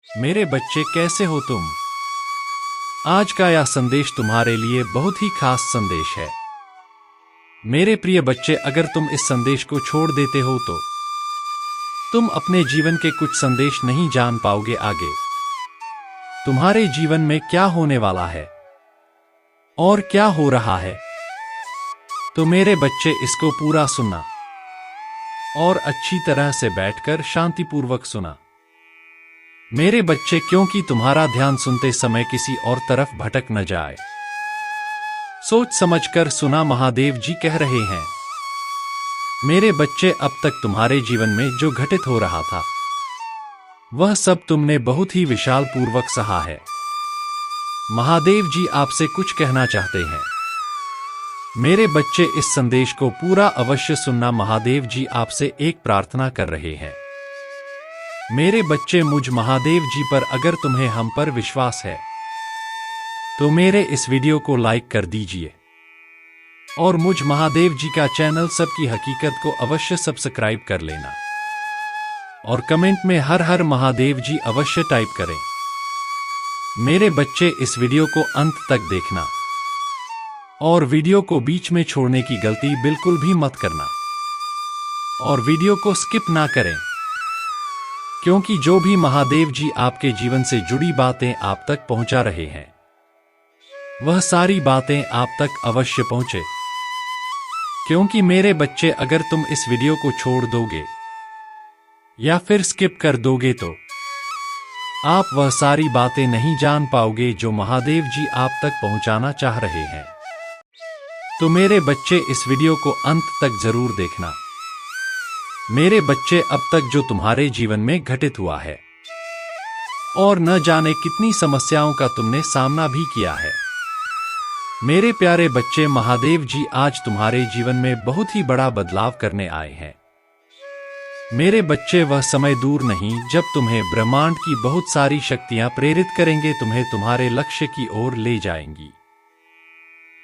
मेरे बच्चे, कैसे हो तुम? आज का यह संदेश तुम्हारे लिए बहुत ही खास संदेश है। मेरे प्रिय बच्चे, अगर तुम इस संदेश को छोड़ देते हो तो तुम अपने जीवन के कुछ संदेश नहीं जान पाओगे। आगे तुम्हारे जीवन में क्या होने वाला है और क्या हो रहा है। तो मेरे बच्चे, इसको पूरा सुनना और अच्छी तरह से बैठकर शांतिपूर्वक सुना। मेरे बच्चे, क्योंकि तुम्हारा ध्यान सुनते समय किसी और तरफ भटक न जाए। सोच समझकर सुना। महादेव जी कह रहे हैं, मेरे बच्चे, अब तक तुम्हारे जीवन में जो घटित हो रहा था वह सब तुमने बहुत ही विशाल पूर्वक सहा है। महादेव जी आपसे कुछ कहना चाहते हैं। मेरे बच्चे, इस संदेश को पूरा अवश्य सुनना। महादेव जी आपसे एक प्रार्थना कर रहे हैं। मेरे बच्चे, मुझ महादेव जी पर अगर तुम्हें हम पर विश्वास है तो मेरे इस वीडियो को लाइक कर दीजिए और मुझ महादेव जी का चैनल सबकी हकीकत को अवश्य सब्सक्राइब कर लेना और कमेंट में हर हर महादेव जी अवश्य टाइप करें। मेरे बच्चे, इस वीडियो को अंत तक देखना और वीडियो को बीच में छोड़ने की गलती बिल्कुल भी मत करना और वीडियो को स्किप ना करें, क्योंकि जो भी महादेव जी आपके जीवन से जुड़ी बातें आप तक पहुंचा रहे हैं वह सारी बातें आप तक अवश्य पहुंचे। क्योंकि मेरे बच्चे, अगर तुम इस वीडियो को छोड़ दोगे या फिर स्किप कर दोगे तो आप वह सारी बातें नहीं जान पाओगे जो महादेव जी आप तक पहुंचाना चाह रहे हैं। तो मेरे बच्चे, इस वीडियो को अंत तक जरूर देखना। मेरे बच्चे, अब तक जो तुम्हारे जीवन में घटित हुआ है और न जाने कितनी समस्याओं का तुमने सामना भी किया है। मेरे प्यारे बच्चे, महादेव जी आज तुम्हारे जीवन में बहुत ही बड़ा बदलाव करने आए हैं। मेरे बच्चे, वह समय दूर नहीं जब तुम्हें ब्रह्मांड की बहुत सारी शक्तियां प्रेरित करेंगे, तुम्हें तुम्हारे लक्ष्य की ओर ले जाएंगी।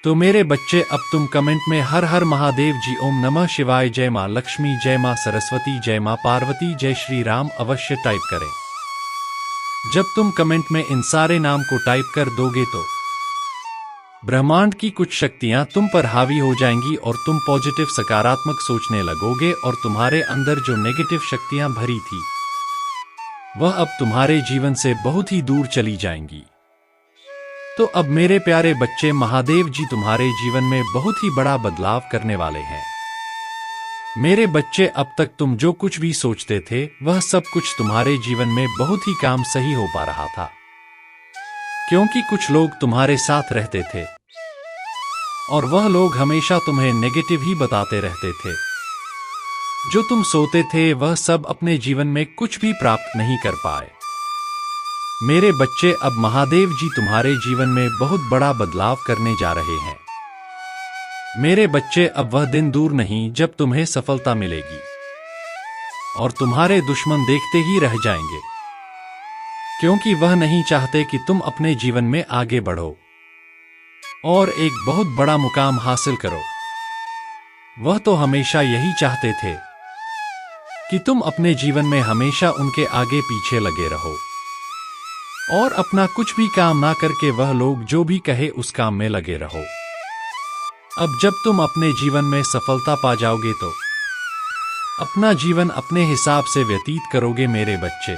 तो मेरे बच्चे, अब तुम कमेंट में हर हर महादेव जी, ओम नमः शिवाय, जय मां लक्ष्मी, जय मां सरस्वती, जय मां पार्वती, जय श्री राम अवश्य टाइप करें। जब तुम कमेंट में इन सारे नाम को टाइप कर दोगे तो ब्रह्मांड की कुछ शक्तियां तुम पर हावी हो जाएंगी और तुम पॉजिटिव सकारात्मक सोचने लगोगे और तुम्हारे अंदर जो नेगेटिव शक्तियां भरी थी वह अब तुम्हारे जीवन से बहुत ही दूर चली जाएंगी। तो अब मेरे प्यारे बच्चे, महादेव जी तुम्हारे जीवन में बहुत ही बड़ा बदलाव करने वाले हैं। मेरे बच्चे, अब तक तुम जो कुछ भी सोचते थे वह सब कुछ तुम्हारे जीवन में बहुत ही काम सही हो पा रहा था, क्योंकि कुछ लोग तुम्हारे साथ रहते थे और वह लोग हमेशा तुम्हें नेगेटिव ही बताते रहते थे। जो तुम सोते थे वह सब अपने जीवन में कुछ भी प्राप्त नहीं कर पाए। मेरे बच्चे, अब महादेव जी तुम्हारे जीवन में बहुत बड़ा बदलाव करने जा रहे हैं। मेरे बच्चे, अब वह दिन दूर नहीं जब तुम्हें सफलता मिलेगी और तुम्हारे दुश्मन देखते ही रह जाएंगे, क्योंकि वह नहीं चाहते कि तुम अपने जीवन में आगे बढ़ो और एक बहुत बड़ा मुकाम हासिल करो। वह तो हमेशा यही चाहते थे कि तुम अपने जीवन में हमेशा उनके आगे पीछे लगे रहो और अपना कुछ भी काम ना करके वह लोग जो भी कहे उस काम में लगे रहो। अब जब तुम अपने जीवन में सफलता पा जाओगे तो अपना जीवन अपने हिसाब से व्यतीत करोगे। मेरे बच्चे,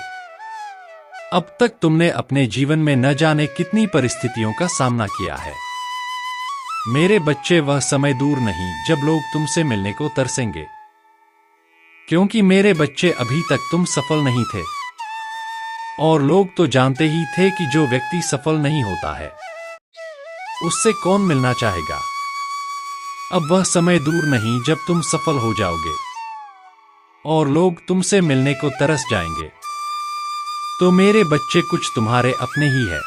अब तक तुमने अपने जीवन में न जाने कितनी परिस्थितियों का सामना किया है। मेरे बच्चे, वह समय दूर नहीं जब लोग तुमसे मिलने को तरसेंगे, क्योंकि मेरे बच्चे, अभी तक तुम सफल नहीं थे और लोग तो जानते ही थे कि जो व्यक्ति सफल नहीं होता है उससे कौन मिलना चाहेगा। अब वह समय दूर नहीं जब तुम सफल हो जाओगे और लोग तुमसे मिलने को तरस जाएंगे। तो मेरे बच्चे, कुछ तुम्हारे अपने ही है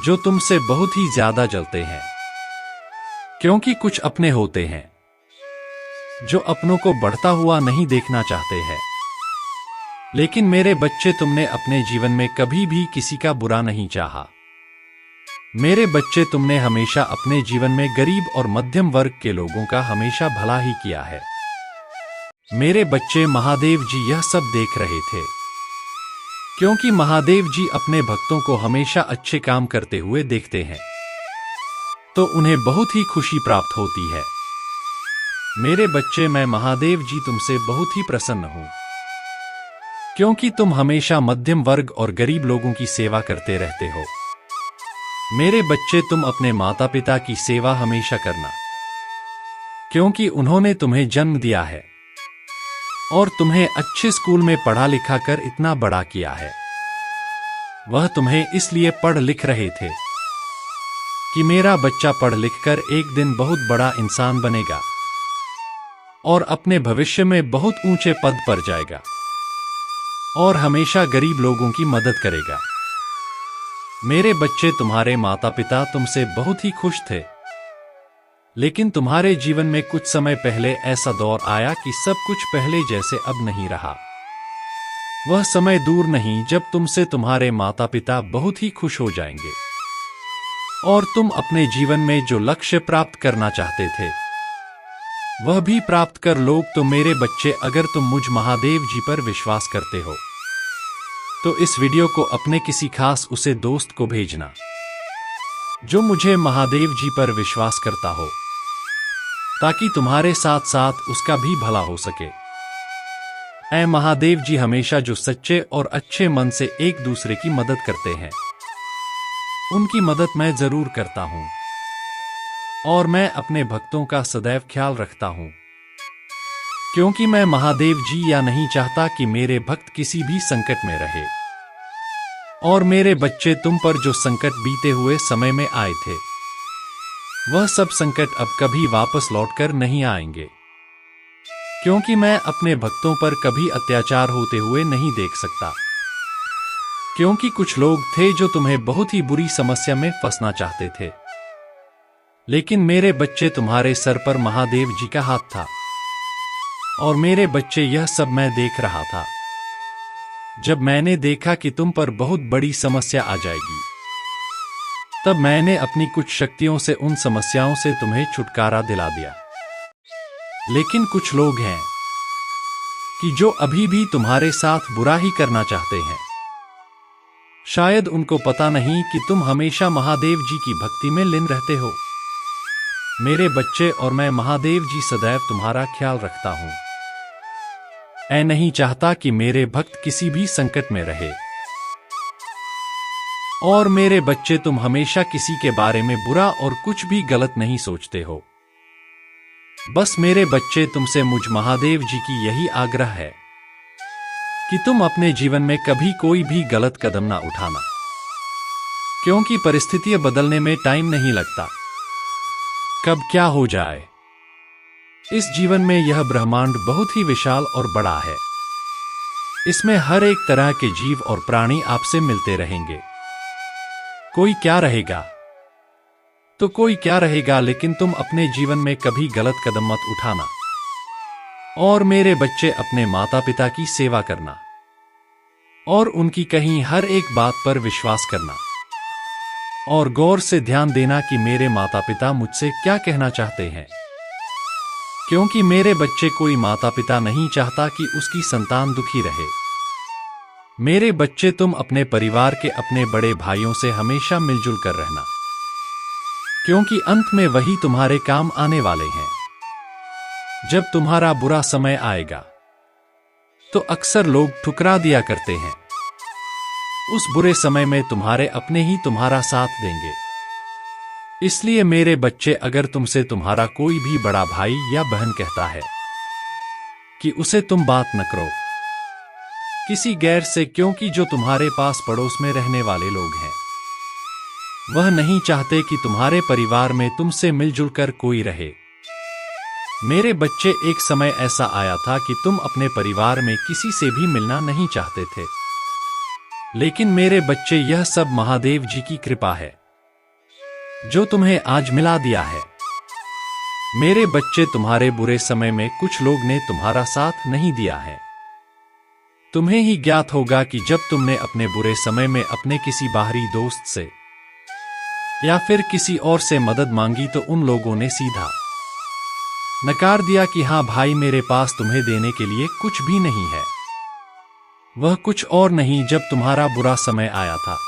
जो तुमसे बहुत ही ज्यादा जलते हैं, क्योंकि कुछ अपने होते हैं जो अपनों को बढ़ता हुआ नहीं देखना चाहते हैं। लेकिन मेरे बच्चे, तुमने अपने जीवन में कभी भी किसी का बुरा नहीं चाहा। मेरे बच्चे, तुमने हमेशा अपने जीवन में गरीब और मध्यम वर्ग के लोगों का हमेशा भला ही किया है। मेरे बच्चे, महादेव जी यह सब देख रहे थे क्योंकि महादेव जी अपने भक्तों को हमेशा अच्छे काम करते हुए देखते हैं, तो उन्हें बहुत ही खुशी प्राप्त होती है। मेरे बच्चे, मैं महादेव जी तुमसे बहुत ही प्रसन्न हूं, क्योंकि तुम हमेशा मध्यम वर्ग और गरीब लोगों की सेवा करते रहते हो। मेरे बच्चे, तुम अपने माता पिता की सेवा हमेशा करना, क्योंकि उन्होंने तुम्हें जन्म दिया है और तुम्हें अच्छे स्कूल में पढ़ा लिखा कर इतना बड़ा किया है। वह तुम्हें इसलिए पढ़ लिख रहे थे कि मेरा बच्चा पढ़ लिख कर एक दिन बहुत बड़ा इंसान बनेगा और अपने भविष्य में बहुत ऊंचे पद पर जाएगा और हमेशा गरीब लोगों की मदद करेगा। मेरे बच्चे, तुम्हारे माता पिता तुमसे बहुत ही खुश थे, लेकिन तुम्हारे जीवन में कुछ समय पहले ऐसा दौर आया कि सब कुछ पहले जैसे अब नहीं रहा। वह समय दूर नहीं जब तुमसे तुम्हारे माता पिता बहुत ही खुश हो जाएंगे और तुम अपने जीवन में जो लक्ष्य प्राप्त करना चाहते थे वह भी प्राप्त कर लोग। तो मेरे बच्चे, अगर तुम मुझ महादेव जी पर विश्वास करते हो तो इस वीडियो को अपने किसी खास उसे दोस्त को भेजना जो मुझे महादेव जी पर विश्वास करता हो, ताकि तुम्हारे साथ साथ उसका भी भला हो सके। ऐ महादेव जी हमेशा जो सच्चे और अच्छे मन से एक दूसरे की मदद करते हैं, उनकी मदद मैं जरूर करता हूं और मैं अपने भक्तों का सदैव ख्याल रखता हूं, क्योंकि मैं महादेव जी या नहीं चाहता कि मेरे भक्त किसी भी संकट में रहे। और मेरे बच्चे, तुम पर जो संकट बीते हुए समय में आए थे वह सब संकट अब कभी वापस लौटकर नहीं आएंगे, क्योंकि मैं अपने भक्तों पर कभी अत्याचार होते हुए नहीं देख सकता। क्योंकि कुछ लोग थे जो तुम्हें बहुत ही बुरी समस्या में फंसना चाहते थे, लेकिन मेरे बच्चे, तुम्हारे सर पर महादेव जी का हाथ था और मेरे बच्चे, यह सब मैं देख रहा था। जब मैंने देखा कि तुम पर बहुत बड़ी समस्या आ जाएगी, तब मैंने अपनी कुछ शक्तियों से उन समस्याओं से तुम्हें छुटकारा दिला दिया। लेकिन कुछ लोग हैं कि जो अभी भी तुम्हारे साथ बुरा ही करना चाहते हैं। शायद उनको पता नहीं कि तुम हमेशा महादेव जी की भक्ति में लीन रहते हो। मेरे बच्चे, और मैं महादेव जी सदैव तुम्हारा ख्याल रखता हूं। मैं नहीं चाहता कि मेरे भक्त किसी भी संकट में रहे। और मेरे बच्चे, तुम हमेशा किसी के बारे में बुरा और कुछ भी गलत नहीं सोचते हो। बस मेरे बच्चे, तुमसे मुझ महादेव जी की यही आग्रह है कि तुम अपने जीवन में कभी कोई भी गलत कदम ना उठाना, क्योंकि परिस्थितियां बदलने में टाइम नहीं लगता। कब क्या हो जाए। इस जीवन में यह ब्रह्मांड बहुत ही विशाल और बड़ा है। इसमें हर एक तरह के जीव और प्राणी आपसे मिलते रहेंगे। कोई क्या रहेगा तो कोई क्या रहेगा, लेकिन तुम अपने जीवन में कभी गलत कदम मत उठाना। और मेरे बच्चे, अपने माता पिता की सेवा करना और उनकी कहीं हर एक बात पर विश्वास करना और गौर से ध्यान देना कि मेरे माता पिता मुझसे क्या कहना चाहते हैं, क्योंकि मेरे बच्चे, कोई माता पिता नहीं चाहता कि उसकी संतान दुखी रहे। मेरे बच्चे, तुम अपने परिवार के अपने बड़े भाइयों से हमेशा मिलजुल कर रहना, क्योंकि अंत में वही तुम्हारे काम आने वाले हैं। जब तुम्हारा बुरा समय आएगा तो अक्सर लोग ठुकरा दिया करते हैं। उस बुरे समय में तुम्हारे अपने ही तुम्हारा साथ देंगे। इसलिए मेरे बच्चे, अगर तुमसे तुम्हारा कोई भी बड़ा भाई या बहन कहता है कि उसे तुम बात न करो किसी गैर से, क्योंकि जो तुम्हारे पास पड़ोस में रहने वाले लोग हैं वह नहीं चाहते कि तुम्हारे परिवार में तुमसे मिलजुल कर कोई रहे। मेरे बच्चे, एक समय ऐसा आया था कि तुम अपने परिवार में किसी से भी मिलना नहीं चाहते थे, लेकिन मेरे बच्चे, यह सब महादेव जी की कृपा है जो तुम्हें आज मिला दिया है। मेरे बच्चे, तुम्हारे बुरे समय में कुछ लोग ने तुम्हारा साथ नहीं दिया है। तुम्हें ही ज्ञात होगा कि जब तुमने अपने बुरे समय में अपने किसी बाहरी दोस्त से या फिर किसी और से मदद मांगी तो उन लोगों ने सीधा नकार दिया कि हाँ भाई, मेरे पास तुम्हें देने के लिए कुछ भी नहीं है। वह कुछ और नहीं, जब तुम्हारा बुरा समय आया था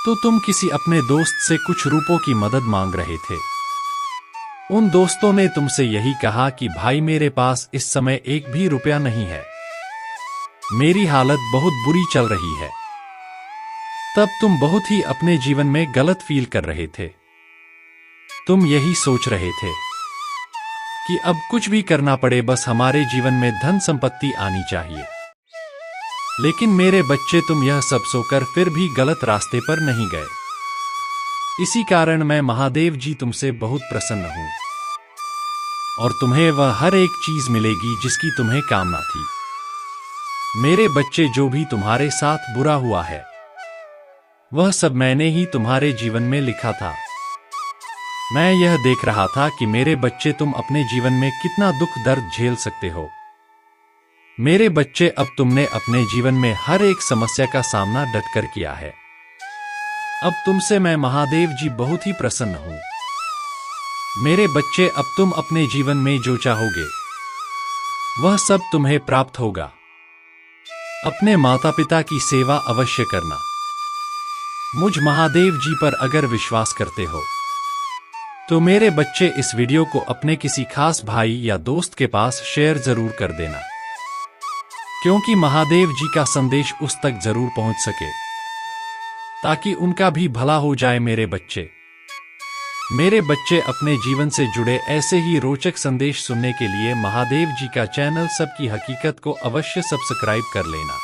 तो तुम किसी अपने दोस्त से कुछ रुपयों की मदद मांग रहे थे। उन दोस्तों ने तुमसे यही कहा कि भाई मेरे पास इस समय एक भी रुपया नहीं है, मेरी हालत बहुत बुरी चल रही है। तब तुम बहुत ही अपने जीवन में गलत फील कर रहे थे। तुम यही सोच रहे थे कि अब कुछ भी करना पड़े, बस हमारे जीवन में धन संपत्ति आनी चाहिए। लेकिन मेरे बच्चे, तुम यह सब सोकर फिर भी गलत रास्ते पर नहीं गए। इसी कारण मैं महादेव जी तुमसे बहुत प्रसन्न हूं और तुम्हें वह हर एक चीज मिलेगी जिसकी तुम्हें कामना थी। मेरे बच्चे, जो भी तुम्हारे साथ बुरा हुआ है वह सब मैंने ही तुम्हारे जीवन में लिखा था। मैं यह देख रहा था कि मेरे बच्चे, तुम अपने जीवन में कितना दुख दर्द झेल सकते हो। मेरे बच्चे, अब तुमने अपने जीवन में हर एक समस्या का सामना डटकर किया है। अब तुमसे मैं महादेव जी बहुत ही प्रसन्न हूं। मेरे बच्चे, अब तुम अपने जीवन में जो चाहोगे वह सब तुम्हें प्राप्त होगा। अपने माता पिता की सेवा अवश्य करना। मुझ महादेव जी पर अगर विश्वास करते हो तो मेरे बच्चे, इस वीडियो को अपने किसी खास भाई या दोस्त के पास शेयर जरूर कर देना, क्योंकि महादेव जी का संदेश उस तक जरूर पहुंच सके, ताकि उनका भी भला हो जाए। मेरे बच्चे, अपने जीवन से जुड़े ऐसे ही रोचक संदेश सुनने के लिए महादेव जी का चैनल सबकी हकीकत को अवश्य सब्सक्राइब कर लेना।